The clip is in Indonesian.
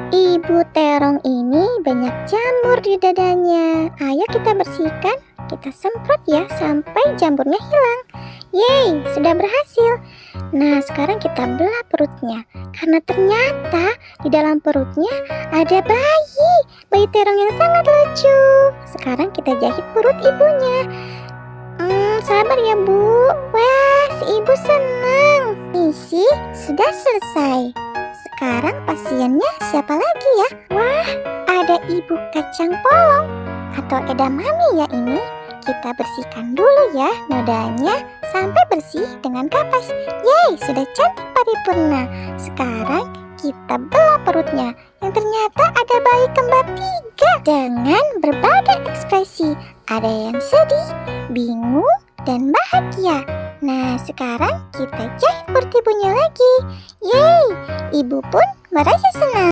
Ibu terong ini banyak jamur di dadanya. Ayo kita bersihkan, kita semprot ya sampai jamurnya hilang. Yeay, sudah berhasil. Nah, sekarang kita belah perutnya. Karena ternyata di dalam perutnya ada bayi terong yang sangat lucu. Sekarang kita jahit perut ibunya. Sabar ya Bu. Wah, si ibu senang. Misi sudah selesai. Sekarang pasiennya siapa lagi ya? Wah, ada ibu kacang polong atau edamame ya ini. Kita bersihkan dulu ya nodanya sampai bersih dengan kapas. Yeay, sudah cantik paripurna. Sekarang kita belah perutnya yang ternyata ada bayi kembar 3 dengan berbagai ekspresi. Ada yang sedih, bingung, dan bahagia. Nah, sekarang kita jahit perut ibunya lagi. Yeay, ibu pun merasa senang.